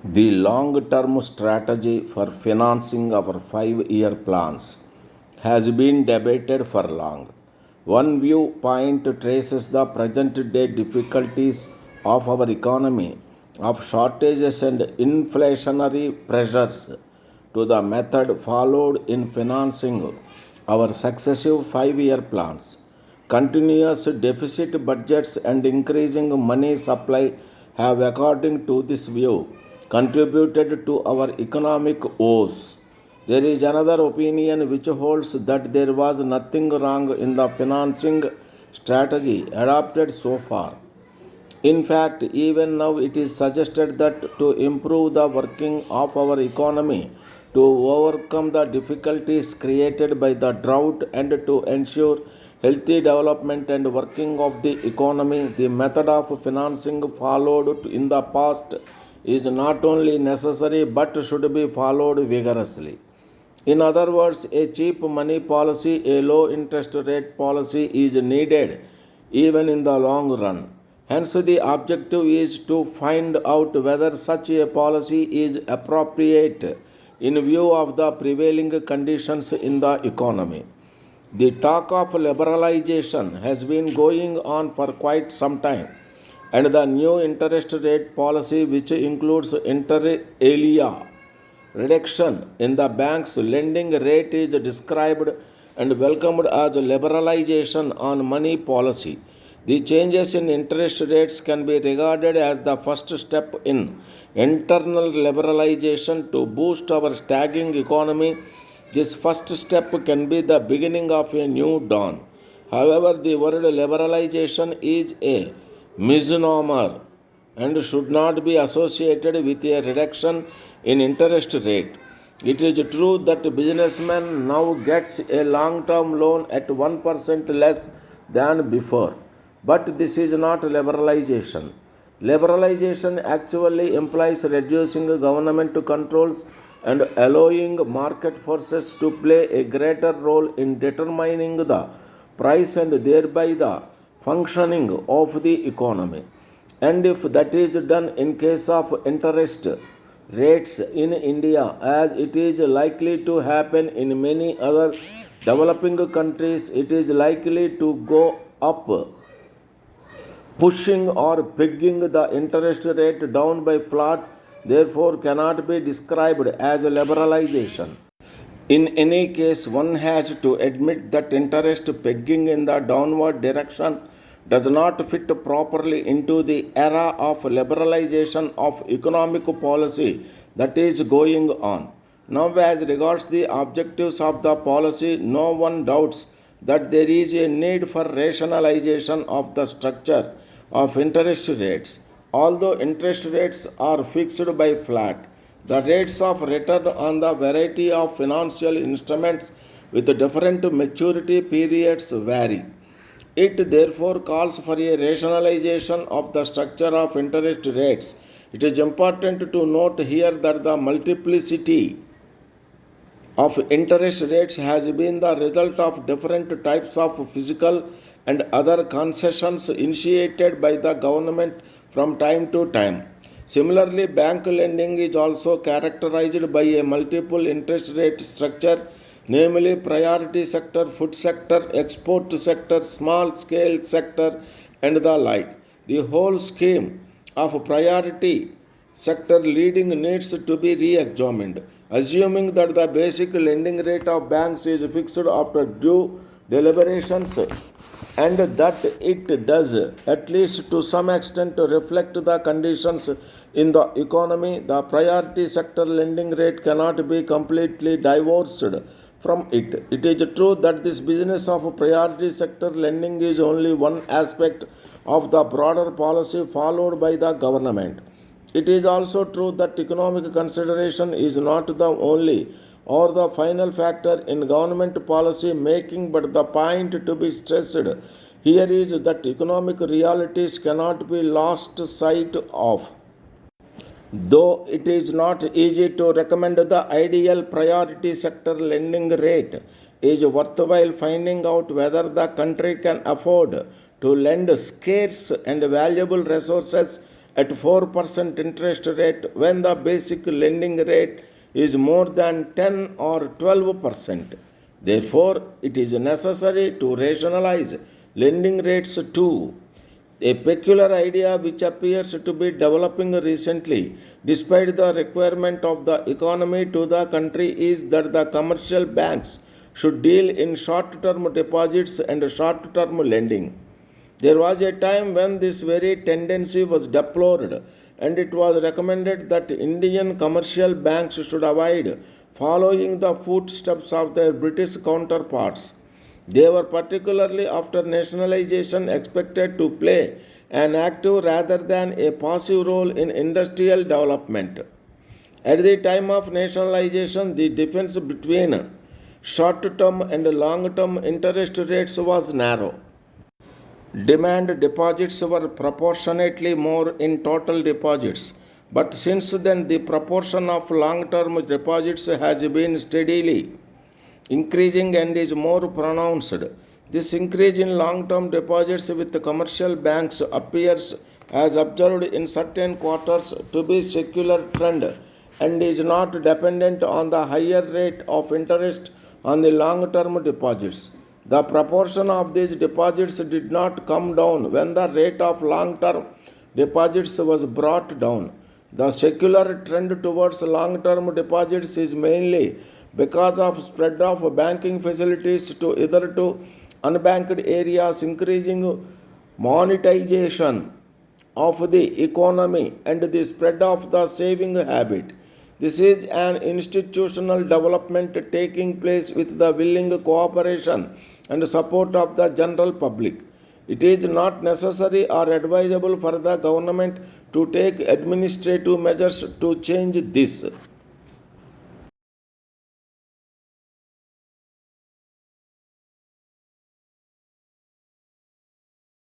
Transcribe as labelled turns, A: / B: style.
A: The long term strategy for financing our 5-year plans has been debated for long. One viewpoint traces the present day difficulties of our economy, of shortages and inflationary pressures, to the method followed in financing our successive 5-year plans. Continuous deficit budgets and increasing money supply have, according to this view, contributed to our economic woes. There is another opinion which holds that there was nothing wrong in the financing strategy adopted so far. In fact, even now it is suggested that to improve the working of our economy, to overcome the difficulties created by the drought, and to ensure healthy development and working of the economy, the method of financing followed in the past is not only necessary but should be followed vigorously. In other words, a cheap money policy, a low interest rate policy is needed even in the long run. Hence, the objective is to find out whether such a policy is appropriate in view of the prevailing conditions in the economy. The talk of liberalization has been going on for quite some time, and the new interest rate policy, which includes inter alia reduction in the bank's lending rate, is described and welcomed as liberalization on money policy. The changes in interest rates can be regarded as the first step in internal liberalization to boost our staggering economy. This first step can be the beginning of a new dawn. However, the word liberalization is a misnomer and should not be associated with a reduction in interest rate. It is true that businessman now gets a long-term loan at 1% less than before, but this is not liberalization. Liberalization actually implies reducing government controls and allowing market forces to play a greater role in determining the price and thereby the functioning of the economy. And if that is done in case of interest rates in India, as it is likely to happen in many other developing countries, it is likely to go up, pushing or pegging the interest rate down by flat, therefore cannot be described as a liberalization. In any case, one has to admit that interest pegging in the downward direction does not fit properly into the era of liberalization of economic policy that is going on. Now, as regards the objectives of the policy, no one doubts that there is a need for rationalization of the structure of interest rates. Although interest rates are fixed by flat, the rates of return on the variety of financial instruments with different maturity periods vary. It therefore calls for a rationalization of the structure of interest rates. It is important to note here that the multiplicity of interest rates has been the result of different types of fiscal and other concessions initiated by the government from time to time. Similarly, bank lending is also characterized by a multiple interest rate structure, namely priority sector, food sector, export sector, small scale sector, and the like. The whole scheme of priority sector leading needs to be re-examined, assuming that the basic lending rate of banks is fixed after due deliberations and that it does, at least to some extent, reflect the conditions in the economy. The priority sector lending rate cannot be completely divorced from it. It is true that this business of priority sector lending is only one aspect of the broader policy followed by the government. It is also true that economic consideration is not the only or the final factor in government policy making, but the point to be stressed here is that economic realities cannot be lost sight of. Though it is not easy to recommend the ideal priority sector lending rate, it is worthwhile finding out whether the country can afford to lend scarce and valuable resources at 4% interest rate when the basic lending rate is more than 10 or 12%. Therefore, it is necessary to rationalize lending rates too. A peculiar idea which appears to be developing recently, despite the requirement of the economy to the country, is that the commercial banks should deal in short term deposits and short term lending. There was a time when this very tendency was deplored, and it was recommended that Indian commercial banks should avoid following the footsteps of their British counterparts. They were, particularly after nationalization, expected to play an active rather than a passive role in industrial development. At the time of nationalization, the difference between short term and long term interest rates was narrow. Demand deposits were proportionately more in total deposits, but since then the proportion of long term deposits has been steadily increasing and is more pronounced. This increase in long term deposits with commercial banks appears, as observed in certain quarters, to be secular trend and is not dependent on the higher rate of interest on the long term deposits. The proportion of these deposits did not come down when the rate of long term deposits was brought down. The secular trend towards long term deposits is mainly because of spread of banking facilities to either to unbanked areas, increasing monetization of the economy, and the spread of the saving habit. This is an institutional development taking place with the willing cooperation and support of the general public. It is not necessary or advisable for the government to take administrative measures to change this.